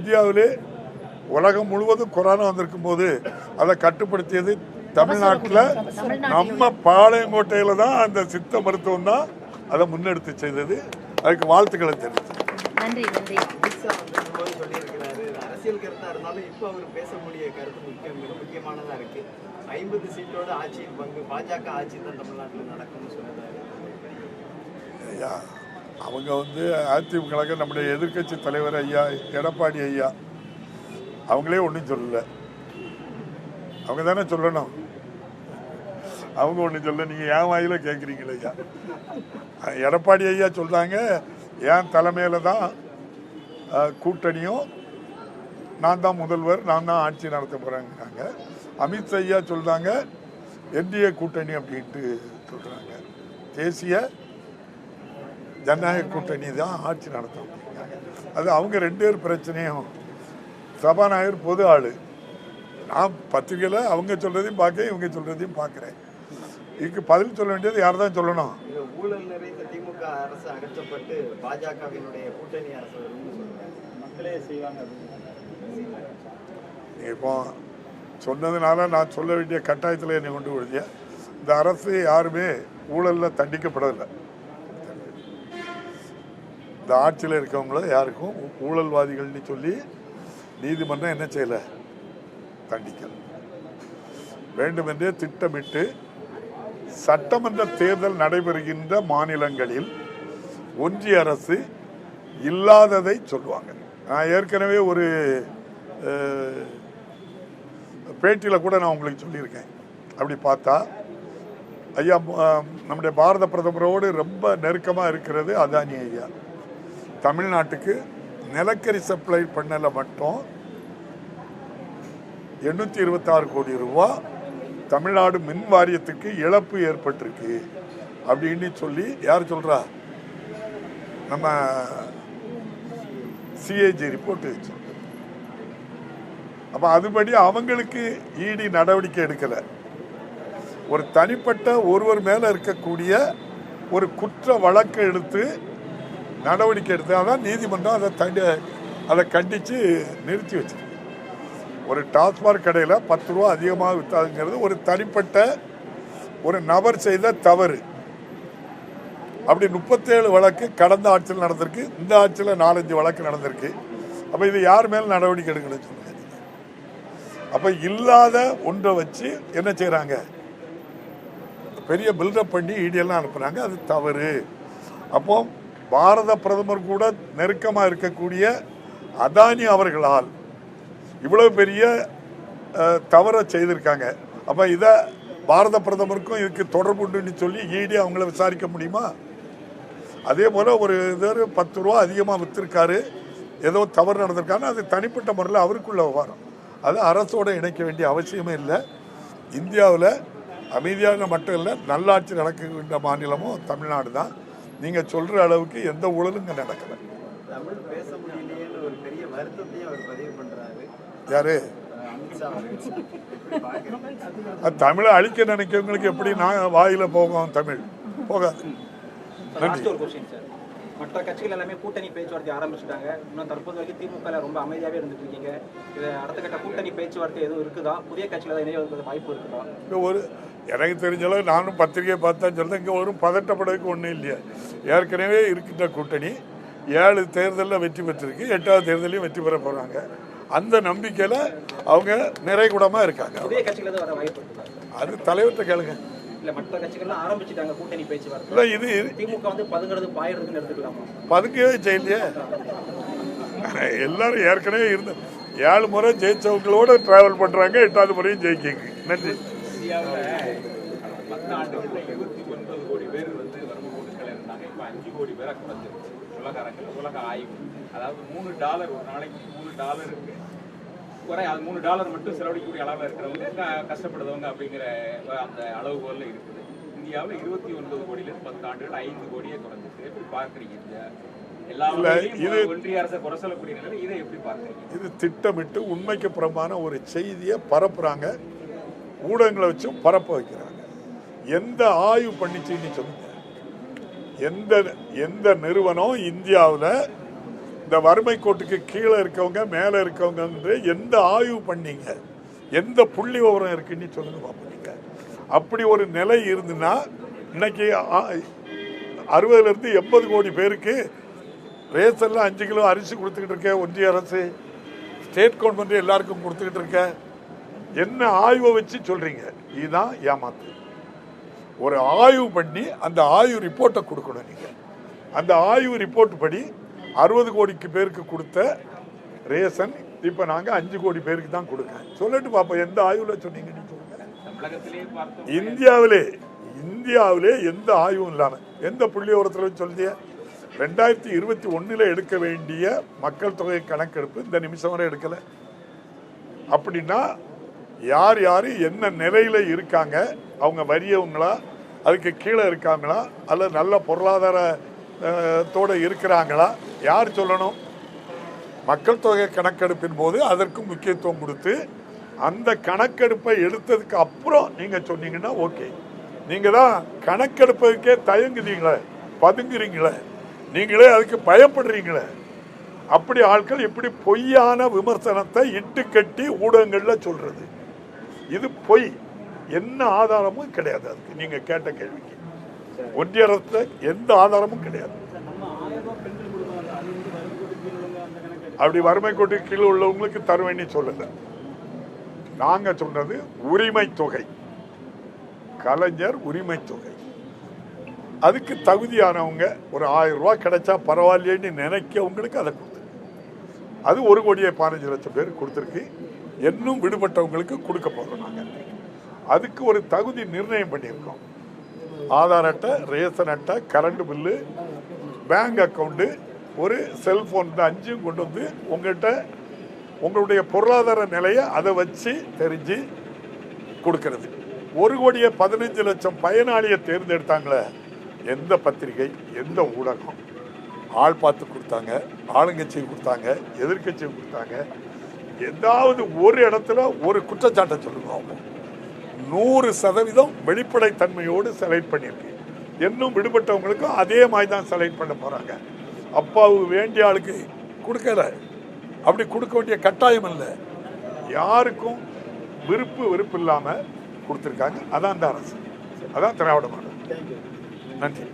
இந்தியாவிலே உலகம் முழுவதும் கொரோனா வந்திருக்கும் போது அதை கட்டுப்படுத்தியது தமிழ்நாட்டில் நம்ம பாளையங்கோட்டையில் தான் அந்த சித்த மருத்துவம் தான் அதை முன்னெடுத்து செய்தது. அதுக்கு வாழ்த்துக்களை தெரிவித்து நன்றி. அரசியல் கருத்தா இருந்தாலும் இப்போ அவர் பேசக்கூடிய கருத்து மிக முக்கியமானதா இருக்கு. 50 சீட்டோட ஆட்சியின் பங்கு பாஜக ஆட்சி தான் தமிழ்நாட்டில் நடக்கும்னு சொல்லுறாரு. அவங்க அதிமுக நம்முடைய எதிர்கட்சி தலைவர் ஐயா எடப்பாடி ஐயா அவங்களே ஒன்றும் சொல்லல. அவங்க தானே சொல்லணும். அவங்க ஒன்றும் சொல்ல, நீங்கள் ஏன் வாயில கேட்குறீங்களே ஐயா. எடப்பாடி ஐயா சொல்றாங்க, என் தலைமையில தான் கூட்டணியும், நான் தான் முதல்வர், நான் தான் ஆட்சி நடத்த போறேங்கிறாங்க. அமித்ஷா ஐயா சொல்றாங்க என்டிஏ கூட்டணி அப்படின்ட்டு சொல்றாங்க. தேசிய ஜனநாயக கூட்டணி தான் ஆட்சி நடத்தும். அது அவங்க 2 பேர் பிரச்சனையும். சபாநாயகர் பொது ஆளு. நான் பத்திரிகையில் அவங்க சொல்றதையும் பார்க்க, இவங்க சொல்றதையும் பார்க்குறேன். இதுக்கு பதில் சொல்ல வேண்டியது யார் தான் சொல்லணும்? ஊழல் நிறைந்த திமுக அரசு அகற்றப்பட்டு பாஜகவினுடைய கூட்டணி அரசு மக்களே செய்வாங்க. இப்போ சொன்னதுனால நான் சொல்ல வேண்டிய கட்டாயத்தில் என்னை கொண்டு விடுதிய. இந்த அரசு யாருமே ஊழலில் தண்டிக்கப்படவில்லை. இந்த ஆட்சியில் இருக்கவங்கள யாருக்கும் ஊழல்வாதிகள்னு சொல்லி நீதிமன்றம் என்ன செய்யலை, தண்டிக்கல. வேண்டுமென்றே திட்டமிட்டு சட்டமன்ற தேர்தல் நடைபெறுகின்ற மாநிலங்களில் ஒன்றிய அரசு இல்லாததை சொல்லுவாங்க. நான் ஏற்கனவே ஒரு பேட்டியில் கூட நான் உங்களுக்கு சொல்லியிருக்கேன். அப்படி பார்த்தா ஐயா நம்முடைய பாரத பிரதமரோடு ரொம்ப நெருக்கமாக இருக்கிறது அதானி ஐயா. தமிழ்நாட்டுக்கு நிலக்கரி சப்ளை பண்ணல மட்டும் 826 கோடி ரூபா தமிழ்நாடு மின் வாரியத்துக்கு இழப்பு ஏற்பட்டிருக்கு அப்படின்னு சொல்லி யார் சொல்றா? நம்ம சிஏஜி ரிப்போர்ட். அப்ப அதுபடி அவங்களுக்கு இடி நடவடிக்கை எடுக்கல. ஒரு தனிப்பட்ட ஒருவர் மேல இருக்கக்கூடிய ஒரு குற்ற வழக்கு எடுத்து நடவடிக்கை எடுத்தாதான் நீதிமன்றம் அதை கண்டிச்சு நிறுத்தி வச்சிருக்கு. ஒரு டாஸ்மாக் கடையில் 10 ரூபா அதிகமாக விற்றாதுங்கிறது ஒரு தனிப்பட்ட ஒரு நபர் செய்த தவறு. அப்படி 37 வழக்கு கடந்த ஆட்சியில் நடந்திருக்கு. இந்த ஆட்சியில் 4-5 வழக்கு நடந்திருக்கு. அப்ப இது யார் மேல நடவடிக்கை எடுக்கணும்னு சொல்லுங்க. அப்ப இல்லாத ஒன்றை வச்சு என்ன செய்யறாங்க, பெரிய பில்டப் பண்ணி இடியெல்லாம் அனுப்புறாங்க. அது தவறு. அப்போ பாரத பிரதமர் கூட நெருக்கமாக இருக்கக்கூடிய அதானி அவர்களால் இவ்வளவு பெரிய தவறை செய்திருக்காங்க. அப்ப இதை பாரத பிரதமருக்கும் இதுக்கு தொடர்பு உண்டுன்னு சொல்லி இடி அவங்கள விசாரிக்க முடியுமா? அதே போல ஒரு 10 ரூபா அதிகமாக வித்திருக்காரு, ஏதோ தவறு நடந்திருக்காருன்னு அது தனிப்பட்ட முறையில் அவருக்குள்ள விவகாரம். அது அரசோட இணைக்க வேண்டிய அவசியமே இல்லை. இந்தியாவில் அமைதியான மட்டும் இல்லை, நல்லாட்சி நடக்கின்ற மாநிலமும் தமிழ்நாடு தான். நீங்க சொல்ற அளவுக்கு எந்த ஊழலும் நடக்கல. தமிழ் பேச முடியலையேன்னு ஒரு பெரிய வருத்தத்தையும் அவர் பதிவு பண்றாரு. யாரு? தமிழை அழிக்க நினைக்கிறவங்களுக்கு எப்படி நான் வாயில போகும்? தமிழ் போகாது. மற்ற கட்சிகள் எல்லாமே கூட்டணி பேச்சுவார்த்தை ஆரம்பிச்சுட்டாங்க. இன்னும் தற்போது வரைக்கும் திமுக ரொம்ப அமைதியாவே இருந்துட்டு இருக்கீங்க. இது அடுத்த கட்ட கூட்டணி பேச்சுவார்த்தை எதுவும் இருக்குதா? புதிய கட்சியில இணைய வாய்ப்பு இருக்குதா? ஒரு எனக்கு தெரிஞ்சளவு நானும் பத்திரிகையை பார்த்தா சொல்றேன், இங்கே ஒரு பதட்டப்படுறதுக்கு ஒன்றும் இல்லையா. ஏற்கனவே இருக்கின்ற கூட்டணி 7 தேர்தலில் வெற்றி பெற்றிருக்கு, 8வது தேர்தலையும் வெற்றி பெற போறாங்க. அந்த நம்பிக்கையில் அவங்க நிறைகுடமாக இருக்காங்க. புதிய கட்சியில வர வாய்ப்பு அது தலைவர்கிட்ட கேளுங்க. இல்ல மற்ற கட்சிகள்லாம் ஆரம்பிச்சுட்டாங்க கூட்டணி பேச்சுவார்த்தை. இது திமுக பதுங்கிறது பாயிரதுன்னு எடுத்துக்கலாமா? பதுங்கவே செய்யலையே. எல்லாரும் ஏற்கனவே இருந்த 7 முறை ஜெயிச்சவங்களோட டிராவல் பண்றாங்க, 8வது முறையும் ஜெயிக்கிங்க. நன்றி. இந்தியாவில் 10 ஆண்டுகள்ல 29 கோடி பேர் வறுமை கோட்டுகள் இருந்தாங்க. இப்போ 5 கோடி பேராக குறைஞ்சிருச்சு. உலக ஆய்வு, அதாவது $3 ஒரு நாளைக்கு $3 இருக்கு. அது $3 மட்டும் செலவழிக்கக்கூடிய அளவில் இருக்கிறவங்க கஷ்டப்படுறவங்க அப்படிங்கிற அந்த அளவுகோலில் இருக்குது. இந்தியாவில் 29 கோடியிலிருந்து 10 ஆண்டுகள் 5 கோடியே குறைஞ்சிருக்கு. எப்படி பார்க்குறீங்க? ஒன்றிய அரசை குறை சொல்லக்கூடிய நிலை, இதை எப்படி பார்க்குறீங்க? இது திட்டமிட்டு உண்மைக்கு புறம்பான ஒரு செய்தியை பரப்புறாங்க, ஊடகங்களை வச்சும் பரப்ப வைக்கிறாங்க. எந்த ஆய்வு பண்ணிச்சுன்னு சொல்லுங்க. எந்த நிறுவனம் இந்தியாவில் இந்த வறுமை கோட்டுக்கு கீழே இருக்கவங்க மேலே இருக்கவங்க எந்த ஆய்வு பண்ணீங்க? எந்த புள்ளி விவரம் இருக்குன்னு சொல்லுங்க பார்ப்போம். நீங்க அப்படி ஒரு நிலை இருந்துன்னா இன்னைக்கு 60 to 80 கோடி பேருக்கு ரேஷன்ல 5 கிலோ அரிசி கொடுத்துக்கிட்டு இருக்க ஒன்றிய அரசு, ஸ்டேட் கவர்மெண்ட் எல்லாருக்கும் கொடுத்துக்கிட்டு இருக்க. என்ன ஆய்வை வச்சு சொல்றீங்க? இதுதான் ஏமாத்து. ஒரு ஆய்வு பண்ணி அந்த ஆய்வு ரிப்போர்ட்டை கொடுக்கணும். நீங்க அந்த ஆய்வு ரிப்போர்ட் படி 60 கோடிக்கு பேருக்கு கொடுத்த ரேஷன் இப்ப நாங்க 5 கோடி பேருக்கு தான் கொடுக்க சொல்லிட்டு பாப்போம். எந்த ஆய்வுல சொன்னீங்க? இந்தியாவிலே எந்த ஆய்வும் இல்லாம எந்த புள்ளி விவரத்துல சொல்லிய 2021 எடுக்க வேண்டிய மக்கள் தொகை கணக்கெடுப்பு இந்த நிமிஷம் வரை எடுக்கல. அப்படின்னா யார் யாரு என்ன நிலையில இருக்காங்க, அவங்க வறியவங்களா, அதுக்கு கீழே இருக்காங்களா, அல்லது நல்ல பொருளாதாரத்தோட இருக்கிறாங்களா, யார் சொல்லணும்? மக்கள் தொகை கணக்கெடுப்பின் போது அதற்கு முக்கியத்துவம் கொடுத்து அந்த கணக்கெடுப்பை எடுத்ததுக்கு அப்புறம் நீங்க சொன்னீங்கன்னா ஓகே. நீங்க தான் கணக்கெடுப்பதுக்கே தயங்குறீங்களே, பதுங்குறீங்களே, நீங்களே அதுக்கு பயப்படுறீங்களே. அப்படி ஆட்கள் இப்படி பொய்யான விமர்சனத்தை இட்டு கட்டி ஊடகங்கள்ல சொல்றது, இது பொய். என்ன ஆதாரமும் கிடையாது. அதுக்கு நீங்க கேட்ட கேள்விக்கு ஒன்றிய அரசு எந்த ஆதாரமும் கிடையாது. அப்படி வறுமை கோட்டு கீழே உள்ளவங்களுக்கு தருவேன்னு சொல்லல. நாங்க சொன்னது உரிமை தொகை, கலைஞர் உரிமை தொகை. அதுக்கு தகுதியானவங்க ஒரு 1000 ரூபாய் கிடைச்சா பரவாயில்லைன்னு நினைக்கவங்களுக்கு அதை கொடுத்து, அது 1,15,00,000 பேர் கொடுத்துருக்கு. இன்னும் விடுபட்டவங்களுக்கு கொடுக்க போறோம். நாங்க அதுக்கு ஒரு தகுதி நிர்ணயம் பண்ணியிருக்கோம். ஆதார் அட்டை, ரேஷன் அட்டை, கரண்ட் பில்லு, பேங்க் அக்கௌண்ட், ஒரு செல்போன், இந்த 5 கொண்டு வந்து உங்கள்கிட்ட உங்களுடைய பொருளாதார நிலையை அதை வச்சு தெரிஞ்சு கொடுக்கறது. 1,15,00,000 பயனாளியை தேர்ந்தெடுத்தாங்களே, எந்த பத்திரிகை, எந்த ஊடகம் ஆள் பார்த்து கொடுத்தாங்க? ஆளுங்கட்சி கொடுத்தாங்க, எதிர்கட்சி கொடுத்தாங்க. ஏதாவது ஒரு இடத்துல ஒரு குற்றச்சாட்டை சொல்லுங்க. 100% வெளிப்படைத்தன்மையோடு செலக்ட் பண்ணியிருக்கு. இன்னும் விடுபட்டவங்களுக்கும் அதே மாதிரி தான் செலக்ட் பண்ண போறாங்க. அப்பாவுக்கு வேண்டிய ஆளுக்கு கொடுக்கல, அப்படி கொடுக்க வேண்டிய கட்டாயம் இல்லை. யாருக்கும் விருப்பு இல்லாம கொடுத்துருக்காங்க. அதான் அந்த அரசு, அதான் திராவிட மாடல். நன்றி.